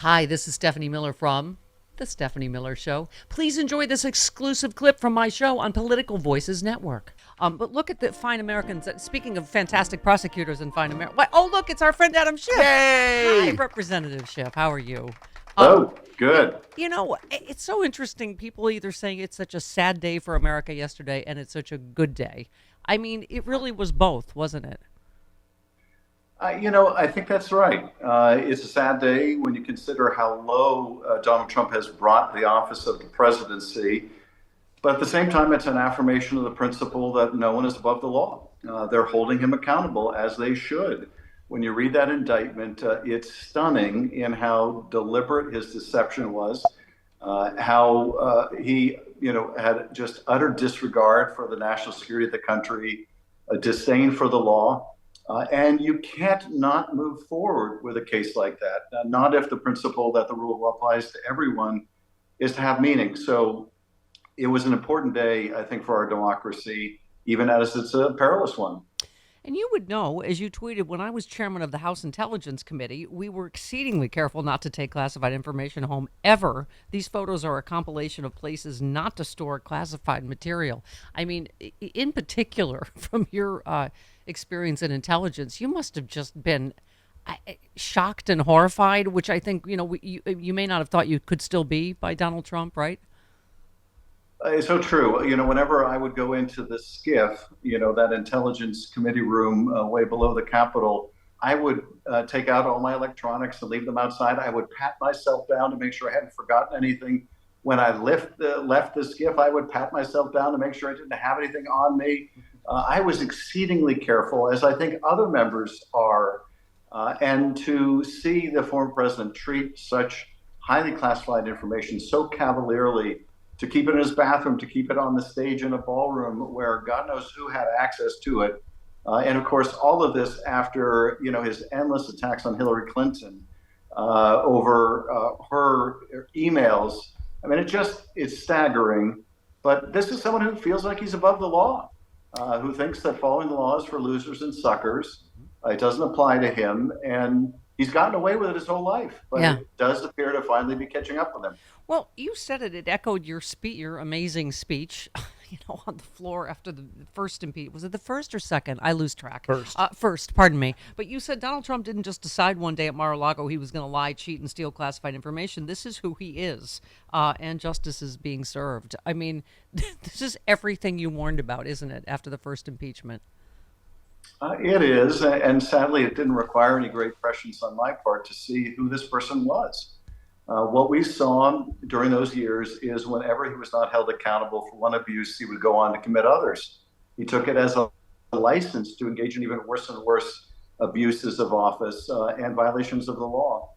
Hi, this is Stephanie Miller from The Stephanie Miller Show. Please enjoy this exclusive clip from my show on Political Voices Network. But look at the fine Americans. Speaking of fantastic prosecutors and fine Americans. Oh, look, it's our friend Adam Schiff. Hi, Yay! Representative Schiff. How are you? Um, Oh, good. it's so interesting. People either saying it's such a sad day for America yesterday and it's such a good day. I mean, it really was both, wasn't it? I think that's right. It's a sad day when you consider how low Donald Trump has brought the office of the presidency. But at the same time, it's an affirmation of the principle that no one is above the law. They're holding him accountable as they should. When you read that indictment, it's stunning in how deliberate his deception was, how he, had just utter disregard for the national security of the country, a disdain for the law. And you can't not move forward with a case like that, not if the principle that the rule applies to everyone is to have meaning. So it was an important day, I think, for our democracy, even as it's a perilous one. And you would know, as you tweeted, when I was chairman of the House Intelligence Committee, we were exceedingly careful not to take classified information home ever. These photos are a compilation of places not to store classified material. I mean, in particular, from your experience in intelligence, you must have just been shocked and horrified, which I think, you may not have thought you could still be by Donald Trump, right? It's so true. Whenever I would go into the skiff, that intelligence committee room way below the Capitol, I would take out all my electronics and leave them outside. I would pat myself down to make sure I hadn't forgotten anything. When I left the skiff, I would pat myself down to make sure I didn't have anything on me. I was exceedingly careful, as I think other members are. And to see the former president treat such highly classified information so cavalierly, to keep it in his bathroom, to keep it on the stage in a ballroom where God knows who had access to it. And of course, all of this after his endless attacks on Hillary Clinton over her emails. I mean, it's staggering. But this is someone who feels like he's above the law, who thinks that following the law is for losers and suckers. It doesn't apply to him, and he's gotten away with it his whole life. But Yeah. it does appear to finally be catching up with him. Well, you said it. It echoed your amazing speech, on the floor after the first impeachment. Was it the first or second? I lose track. First. First, pardon me. But you said Donald Trump didn't just decide one day at Mar-a-Lago he was going to lie, cheat, and steal classified information. This is who he is, and justice is being served. I mean, this is everything you warned about, isn't it, after the first impeachment? It is, and sadly, it didn't require any great prescience on my part to see who this person was. What we saw during those years is whenever he was not held accountable for one abuse, he would go on to commit others. He took it as a license to engage in even worse and worse abuses of office and violations of the law.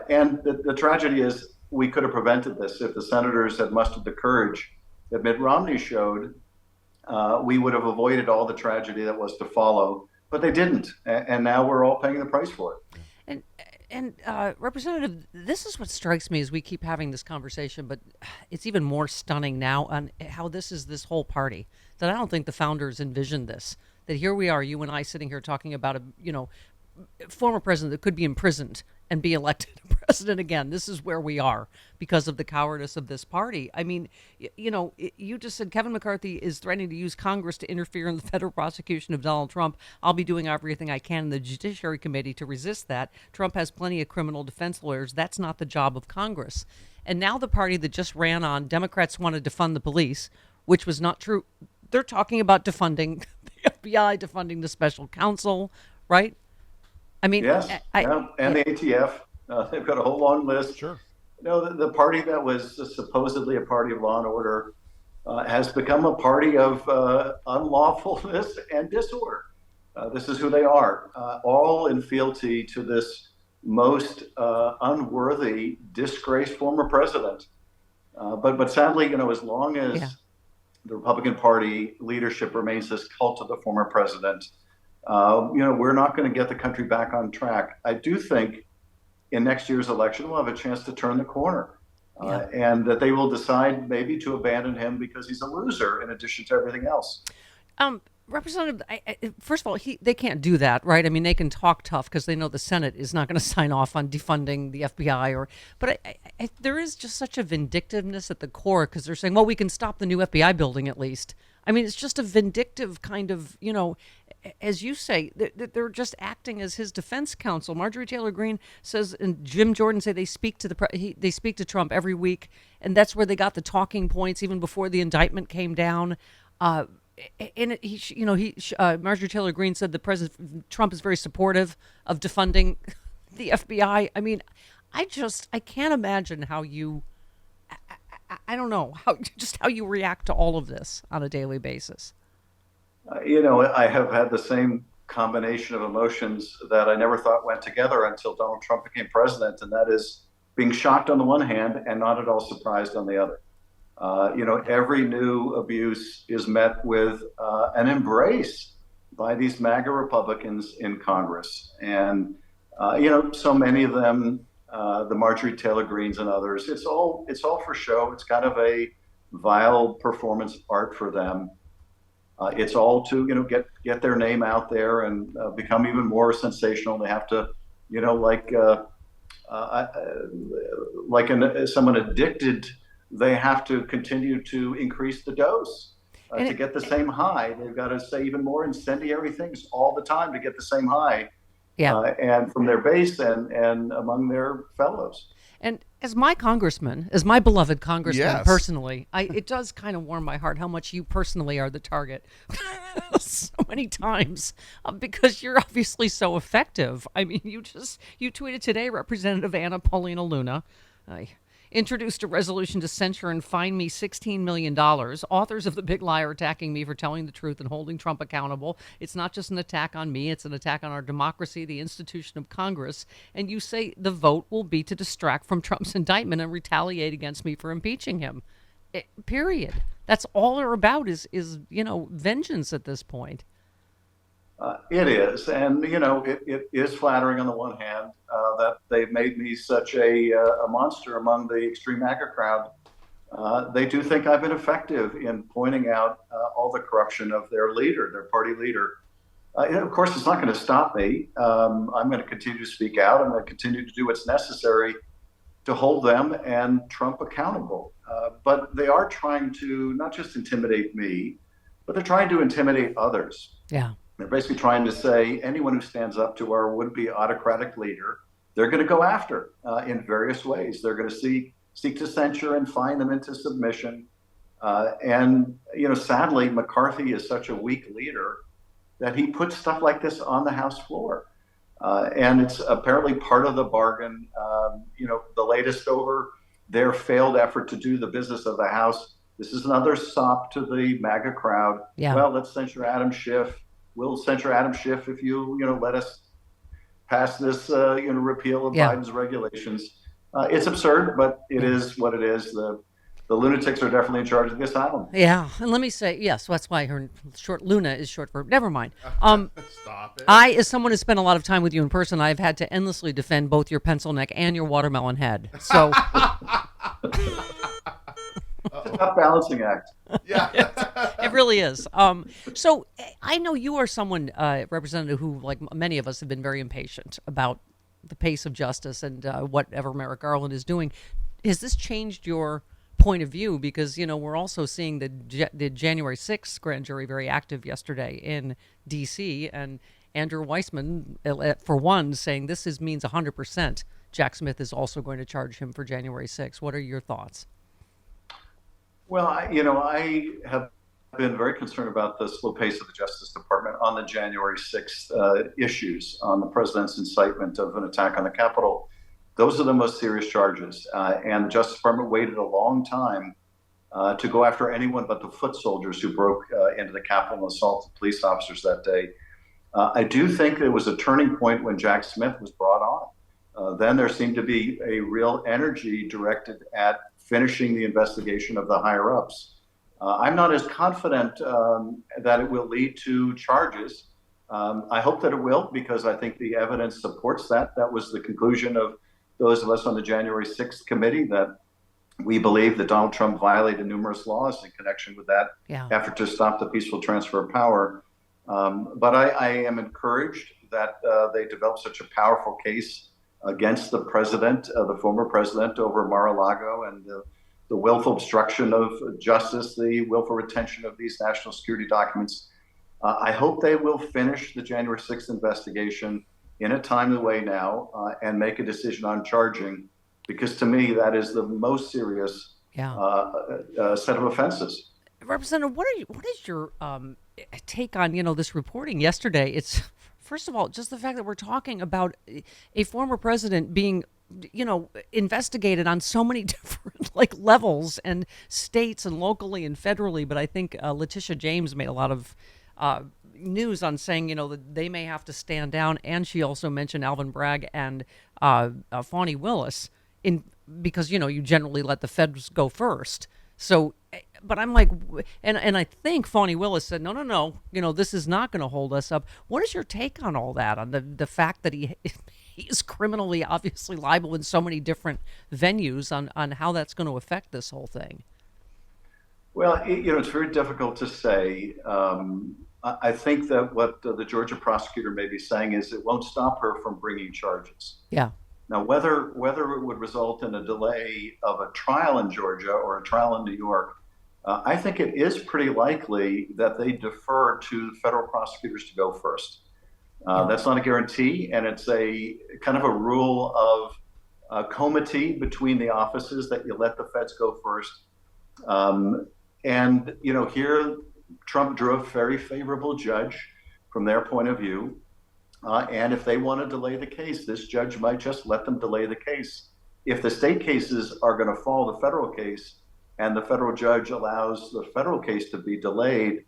And the tragedy is we could have prevented this if the senators had mustered the courage that Mitt Romney showed. We would have avoided all the tragedy that was to follow, but they didn't, and now we're all paying the price for it. And Representative, this is what strikes me as we keep having this conversation, but it's even more stunning now on how this is this whole party. That I don't think the founders envisioned this. That here we are, you and I, sitting here talking about a former president that could be imprisoned and be elected president again. This is where we are because of the cowardice of this party. I mean, you just said Kevin McCarthy is threatening to use Congress to interfere in the federal prosecution of Donald Trump. I'll be doing everything I can in the Judiciary Committee to resist that. Trump has plenty of criminal defense lawyers. That's not the job of Congress. And now the party that just ran on Democrats wanted to defund the police, which was not true. They're talking about defunding the FBI, defunding the special counsel, right? I mean, Yes, yeah, and the ATF. They've got a whole long list. Sure. The party that was supposedly a party of law and order has become a party of unlawfulness and disorder. This is who they are, all in fealty to this most unworthy, disgraced former president. But sadly, as long as yeah. the Republican Party leadership remains this cult of the former president, we're not going to get the country back on track. I do think in next year's election, we'll have a chance to turn the corner. And that they will decide maybe to abandon him because he's a loser in addition to everything else. Um, Representative, first of all, they can't do that, right? I mean, they can talk tough because they know the Senate is not going to sign off on defunding the FBI. But there is just such a vindictiveness at the core because they're saying, well, we can stop the new FBI building at least. I mean, it's just a vindictive kind of, as you say, they're just acting as his defense counsel. Marjorie Taylor Greene says, and Jim Jordan say they speak to they speak to Trump every week, and that's where they got the talking points even before the indictment came down. And Marjorie Taylor Greene said the President Trump is very supportive of defunding the FBI. I mean, I can't imagine how you. I don't know how you react to all of this on a daily basis. I have had the same combination of emotions that I never thought went together until Donald Trump became president, and that is being shocked on the one hand and not at all surprised on the other. Every new abuse is met with an embrace by these MAGA Republicans in Congress. And, so many of them, the Marjorie Taylor Greenes and others, it's all for show. It's kind of a vile performance art for them. It's all to, get their name out there and become even more sensational. They have to, someone addicted, they have to continue to increase the dose to get the same high. They've got to say even more incendiary things all the time to get the same high. Yeah. And from their base and among their fellows. And as my beloved congressman, Yes. personally, it does kind of warm my heart how much you personally are the target so many times because you're obviously so effective. I mean, you tweeted today, Representative Anna Paulina Luna introduced a resolution to censure and fine me $16 million. Authors of The Big Lie are attacking me for telling the truth and holding Trump accountable. It's not just an attack on me. It's an attack on our democracy, the institution of Congress. And you say the vote will be to distract from Trump's indictment and retaliate against me for impeaching him. Period. That's all they're about is vengeance at this point. It is. And, it is flattering on the one hand that they've made me such a monster among the extreme MAGA crowd. They do think I've been effective in pointing out all the corruption of their party leader. Of course, it's not going to stop me. I'm going to continue to speak out. I'm going to continue to do what's necessary to hold them and Trump accountable. But they are trying to not just intimidate me, but they're trying to intimidate others. Yeah. They're basically trying to say anyone who stands up to our would-be autocratic leader, they're going to go after in various ways. They're going to seek to censure and fine them into submission. Sadly, McCarthy is such a weak leader that he puts stuff like this on the House floor. And it's apparently part of the bargain. The latest over their failed effort to do the business of the House. This is another sop to the MAGA crowd. Yeah. Well, let's censure Adam Schiff. We'll censure Adam Schiff if you let us pass this repeal of Biden's regulations. It's absurd, but it is what it is. The lunatics are definitely in charge of the asylum. Yeah, and let me say, yes, that's why her Luna is short for. Never mind. Stop it. I, as someone who spent a lot of time with you in person, I've had to endlessly defend both your pencil neck and your watermelon head. So. It's a tough balancing act. Yeah. It really is. So I know you are someone, Representative, who, like many of us, have been very impatient about the pace of justice and whatever Merrick Garland is doing. Has this changed your point of view? Because, we're also seeing the January 6th grand jury very active yesterday in D.C. and Andrew Weissman, for one, saying this means 100% Jack Smith is also going to charge him for January 6th. What are your thoughts? Well, I have been very concerned about the slow pace of the Justice Department on the January 6th issues on the president's incitement of an attack on the Capitol. Those are the most serious charges. And the Justice Department waited a long time to go after anyone but the foot soldiers who broke into the Capitol and assaulted police officers that day. I do think there was a turning point when Jack Smith was brought on. Then there seemed to be a real energy directed at finishing the investigation of the higher-ups. I'm not as confident that it will lead to charges. I hope that it will, because I think the evidence supports that. That was the conclusion of those of us on the January 6th committee, that we believe that Donald Trump violated numerous laws in connection with that effort to stop the peaceful transfer of power. But I am encouraged that they developed such a powerful case against the president, the former president, over Mar-a-Lago and the willful obstruction of justice, the willful retention of these national security documents. I hope they will finish the January 6th investigation in a timely way now and make a decision on charging, because to me, that is the most serious Yeah. set of offenses. Representative, what is your take on this reporting yesterday? It's first of all just the fact that we're talking about a former president being investigated on so many different like levels and states and locally and federally. But I think Letitia James made a lot of news on saying that they may have to stand down, and she also mentioned Alvin Bragg and Fani Willis in because you generally let the feds go first. So, but I'm like, and I think Fani Willis said, no, no, no, this is not going to hold us up. What is your take on all that? On the fact that he is criminally obviously liable in so many different venues, on how that's going to affect this whole thing? Well, it's very difficult to say. I think that what the Georgia prosecutor may be saying is it won't stop her from bringing charges. Yeah, Now, whether it would result in a delay of a trial in Georgia or a trial in New York, I think it is pretty likely that they defer to federal prosecutors to go first. yeah. That's not a guarantee, and it's a kind of a rule of comity between the offices that you let the feds go first. And here Trump drew a very favorable judge from their point of view. And if they want to delay the case, this judge might just let them delay the case. If the state cases are going to follow the federal case and the federal judge allows the federal case to be delayed,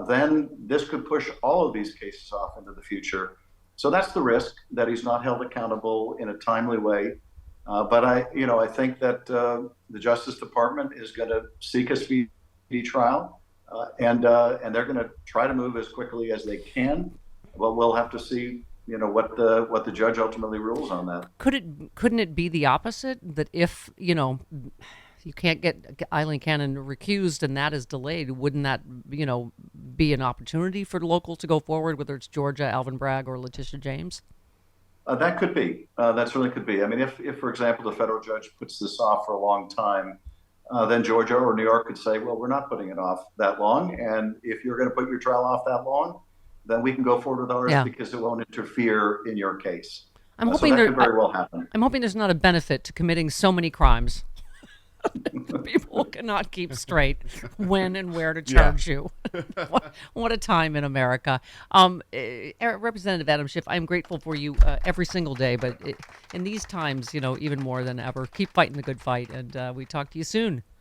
then this could push all of these cases off into the future. So that's the risk, that he's not held accountable in a timely way. But I think that the Justice Department is going to seek a speedy trial, and they're going to try to move as quickly as they can. Well, we'll have to see, what the judge ultimately rules on that. Couldn't it be the opposite? That if you can't get Eileen Cannon recused and that is delayed, wouldn't that be an opportunity for the local to go forward, whether it's Georgia, Alvin Bragg, or Letitia James? That could be. That certainly could be. I mean, if, for example, the federal judge puts this off for a long time, then Georgia or New York could say, well, we're not putting it off that long. And if you're going to put your trial off that long, then we can go forward with ours Yeah. because it won't interfere in your case. I'm So hoping that there. could very well happen. I'm hoping there's not a benefit to committing so many crimes. People cannot keep straight when and where to Yeah. charge you. What a time in America. Representative Adam Schiff, I'm grateful for you every single day, but in these times, even more than ever, keep fighting the good fight, and we talk to you soon.